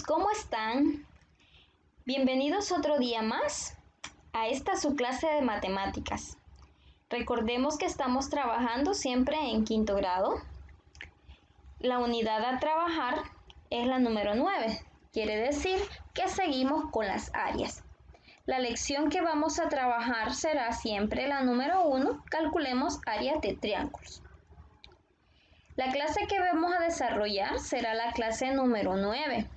amigos, ¿cómo están? Bienvenidos otro día más a esta su clase de matemáticas. Recordemos que estamos trabajando siempre en quinto grado. La unidad a trabajar es la número 9. Quiere decir que seguimos con las áreas. La lección que vamos a trabajar será siempre la número 1. Calculemos áreas de triángulos. La clase que vamos a desarrollar será la clase número 9,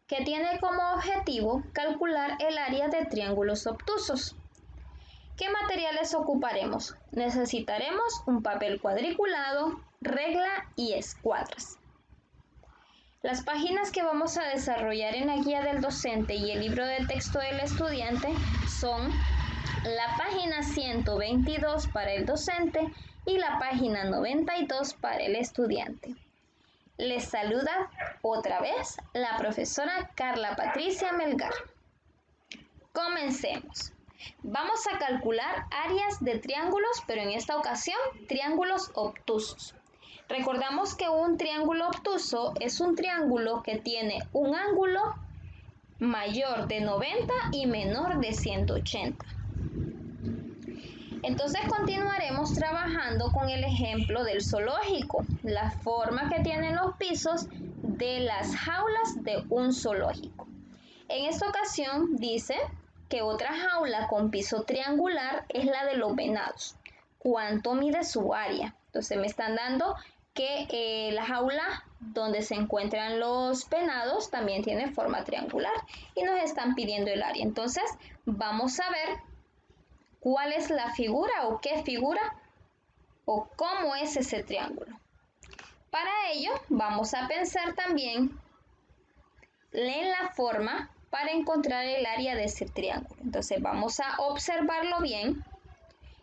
que tiene como objetivo calcular el área de triángulos obtusos. ¿Qué materiales ocuparemos? Necesitaremos un papel cuadriculado, regla y escuadras. Las páginas que vamos a desarrollar en la guía del docente y el libro de texto del estudiante son la página 122 para el docente y la página 92 para el estudiante. Les saluda otra vez la profesora Carla Patricia Melgar. Comencemos. Vamos a calcular áreas de triángulos, pero en esta ocasión triángulos obtusos. Recordamos que un triángulo obtuso es un triángulo que tiene un ángulo mayor de 90 y menor de 180. Entonces continuaremos trabajando con el ejemplo del zoológico, la forma que tienen los pisos de las jaulas de un zoológico. En esta ocasión dice que otra jaula con piso triangular es la de los venados. ¿Cuánto mide su área? Entonces me están dando que la jaula donde se encuentran los venados también tiene forma triangular y nos están pidiendo el área. Entonces vamos a ver cuál es la figura o qué figura o cómo es ese triángulo. Para ello vamos a pensar también en la forma para encontrar el área de ese triángulo. Entonces vamos a observarlo bien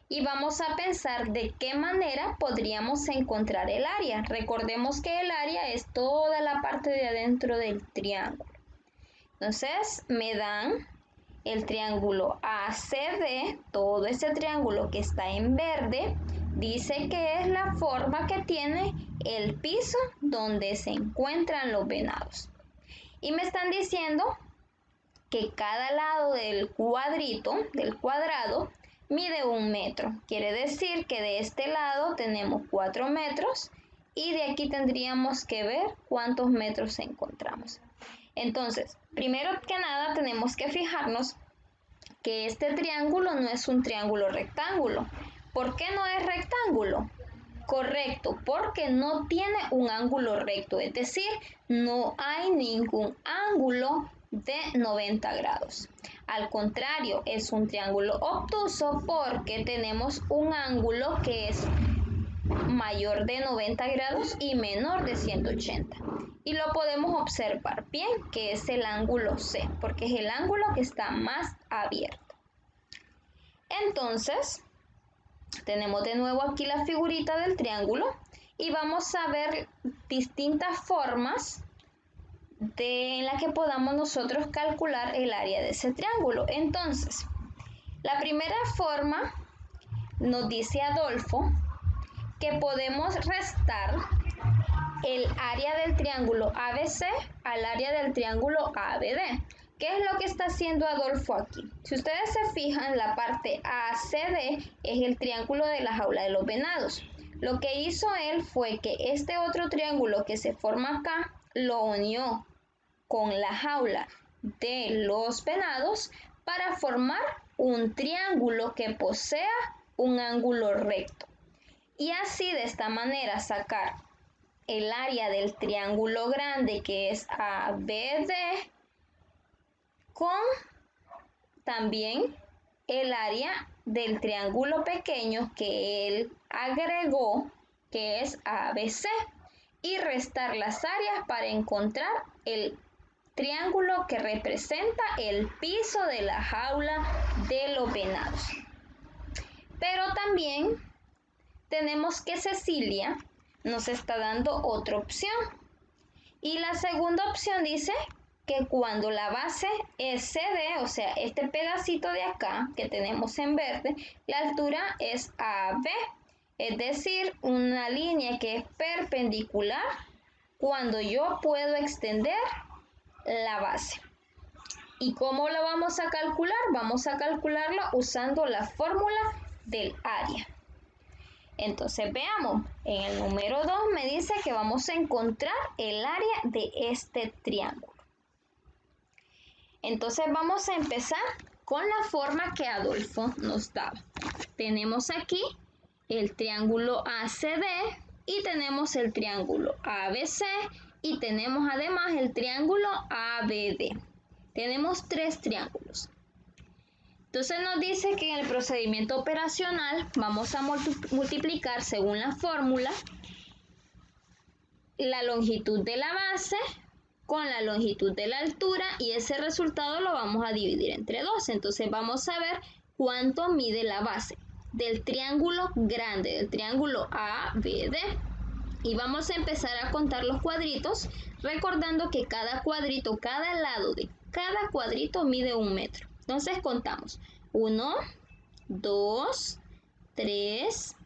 y vamos a pensar de qué manera podríamos encontrar el área. Recordemos que el área es toda la parte de adentro del triángulo. Entonces me dan el triángulo ACD, todo ese triángulo que está en verde, dice que es la forma que tiene el piso donde se encuentran los venados. Y me están diciendo que cada lado del cuadrito, del cuadrado, mide 1 metro. Quiere decir que de este lado tenemos 4 metros y de aquí tendríamos que ver cuántos metros encontramos. Entonces, primero que nada tenemos que fijarnos que este triángulo no es un triángulo rectángulo. ¿Por qué no es rectángulo? Correcto, porque no tiene un ángulo recto, es decir, no hay ningún ángulo de 90 grados. Al contrario, es un triángulo obtuso porque tenemos un ángulo que es mayor de 90 grados y menor de 180. Y lo podemos observar bien, que es el ángulo C, porque es el ángulo que está más abierto. Entonces, tenemos de nuevo aquí la figurita del triángulo y vamos a ver distintas formas en las que podamos nosotros calcular el área de ese triángulo. Entonces, la primera forma nos dice Adolfo que podemos restar el área del triángulo ABC al área del triángulo ABD. ¿Qué es lo que está haciendo Adolfo aquí? Si ustedes se fijan, la parte ACD es el triángulo de la jaula de los venados. Lo que hizo él fue que este otro triángulo que se forma acá lo unió con la jaula de los venados para formar un triángulo que posea un ángulo recto. Y así de esta manera sacar el área del triángulo grande que es ABD con también el área del triángulo pequeño que él agregó que es ABC y restar las áreas para encontrar el triángulo que representa el piso de la jaula de los venados. Pero también tenemos que Cecilia nos está dando otra opción. Y la segunda opción dice que cuando la base es CD, o sea, este pedacito de acá que tenemos en verde, la altura es AB, es decir, una línea que es perpendicular cuando yo puedo extender la base. ¿Y cómo lo vamos a calcular? Vamos a calcularlo usando la fórmula del área. Entonces veamos, en el número 2 me dice que vamos a encontrar el área de este triángulo. Entonces vamos a empezar con la forma que Adolfo nos daba. Tenemos aquí el triángulo ACD y tenemos el triángulo ABC y tenemos además el triángulo ABD. Tenemos 3 triángulos. Entonces nos dice que en el procedimiento operacional vamos a multiplicar según la fórmula la longitud de la base con la longitud de la altura y ese resultado lo vamos a dividir entre 2. Entonces vamos a ver cuánto mide la base del triángulo grande, del triángulo ABD. Y vamos a empezar a contar los cuadritos, recordando que cada cuadrito, cada lado de cada cuadrito mide 1 metro. Entonces contamos 1, 2, 3,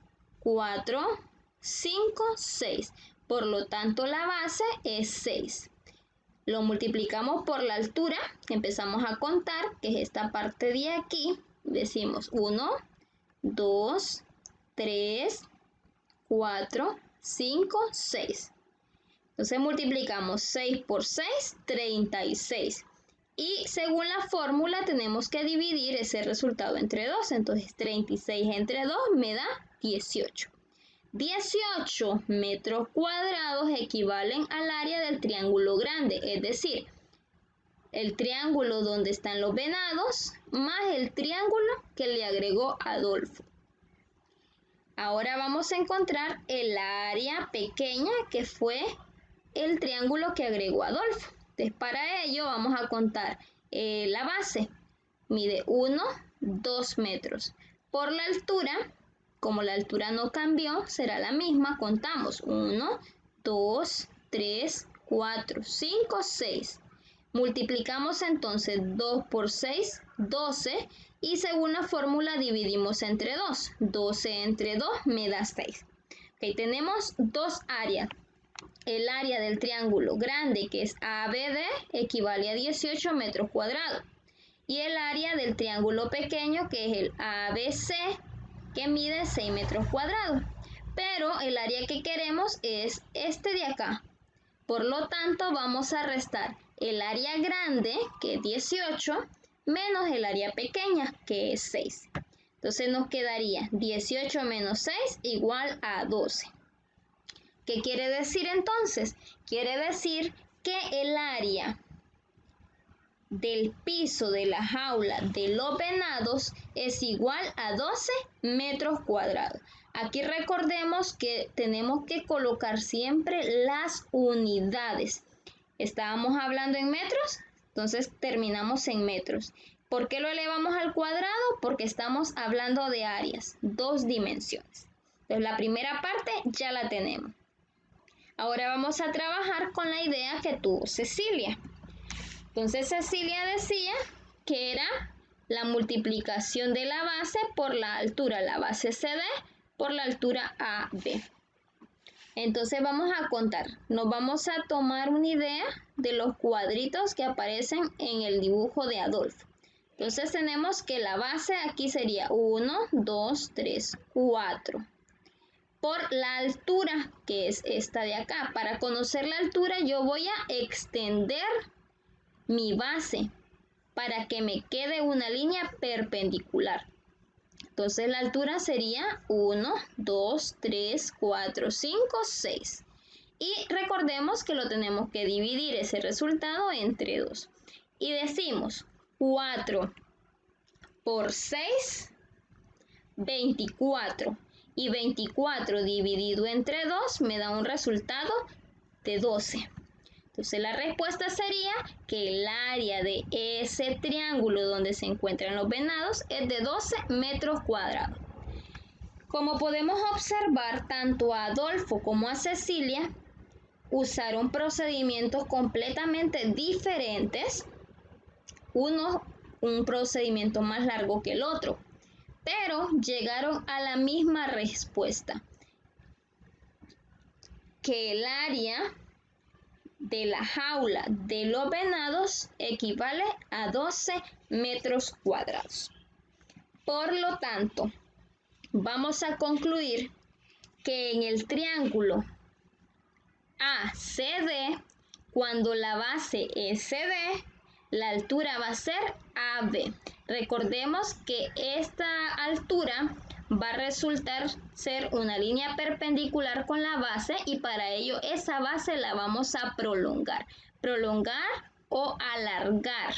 4, 5, 6. Por lo tanto, la base es 6. Lo multiplicamos por la altura, empezamos a contar, que es esta parte de aquí. Decimos 1, 2, 3, 4, 5, 6. Entonces multiplicamos 6 por 6, 36. Y según la fórmula tenemos que dividir ese resultado entre 2. Entonces 36 entre 2 me da 18. 18 metros cuadrados equivalen al área del triángulo grande, es decir, el triángulo donde están los venados más el triángulo que le agregó Adolfo. Ahora vamos a encontrar el área pequeña que fue el triángulo que agregó Adolfo. Entonces para ello vamos a contar la base. Mide 1, 2 metros. Por la altura, como la altura no cambió, será la misma. Contamos 1, 2, 3, 4, 5, 6. Multiplicamos entonces 2 por 6, 12. Y según la fórmula dividimos entre 2. 12 entre 2 me da 6. Ok, tenemos dos áreas. El área del triángulo grande, que es ABD, equivale a 18 metros cuadrados. Y el área del triángulo pequeño, que es el ABC, que mide 6 metros cuadrados. Pero el área que queremos es este de acá. Por lo tanto, vamos a restar el área grande, que es 18, menos el área pequeña, que es 6. Entonces nos quedaría 18 menos 6 igual a 12. ¿Qué quiere decir entonces? Quiere decir que el área del piso de la jaula de los venados es igual a 12 metros cuadrados. Aquí recordemos que tenemos que colocar siempre las unidades. Estábamos hablando en metros, entonces terminamos en metros. ¿Por qué lo elevamos al cuadrado? Porque estamos hablando de áreas, 2 dimensiones. Entonces la primera parte ya la tenemos. Ahora vamos a trabajar con la idea que tuvo Cecilia. Entonces Cecilia decía que era la multiplicación de la base por la altura, la base CD por la altura AB. Entonces vamos a contar, nos vamos a tomar una idea de los cuadritos que aparecen en el dibujo de Adolfo. Entonces tenemos que la base aquí sería 1, 2, 3, 4. Por la altura, que es esta de acá. Para conocer la altura yo voy a extender mi base para que me quede una línea perpendicular. Entonces la altura sería 1, 2, 3, 4, 5, 6. Y recordemos que lo tenemos que dividir ese resultado entre 2. Y decimos 4 por 6, 24. Y 24 dividido entre 2 me da un resultado de 12. Entonces la respuesta sería que el área de ese triángulo donde se encuentran los venados es de 12 metros cuadrados. Como podemos observar, tanto a Adolfo como a Cecilia usaron procedimientos completamente diferentes, uno un procedimiento más largo que el otro, pero llegaron a la misma respuesta, que el área de la jaula de los venados equivale a 12 metros cuadrados. Por lo tanto, vamos a concluir que en el triángulo ACD, cuando la base es CD, la altura va a ser AB. Recordemos que esta altura va a resultar ser una línea perpendicular con la base y para ello esa base la vamos a prolongar. Prolongar o alargar.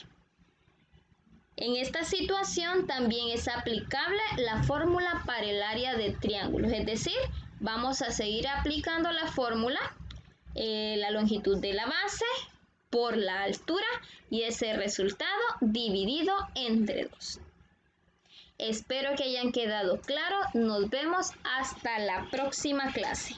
En esta situación también es aplicable la fórmula para el área de triángulos, es decir, vamos a seguir aplicando la fórmula, la longitud de la base por la altura y ese resultado dividido entre 2. Espero que hayan quedado claro. Nos vemos hasta la próxima clase.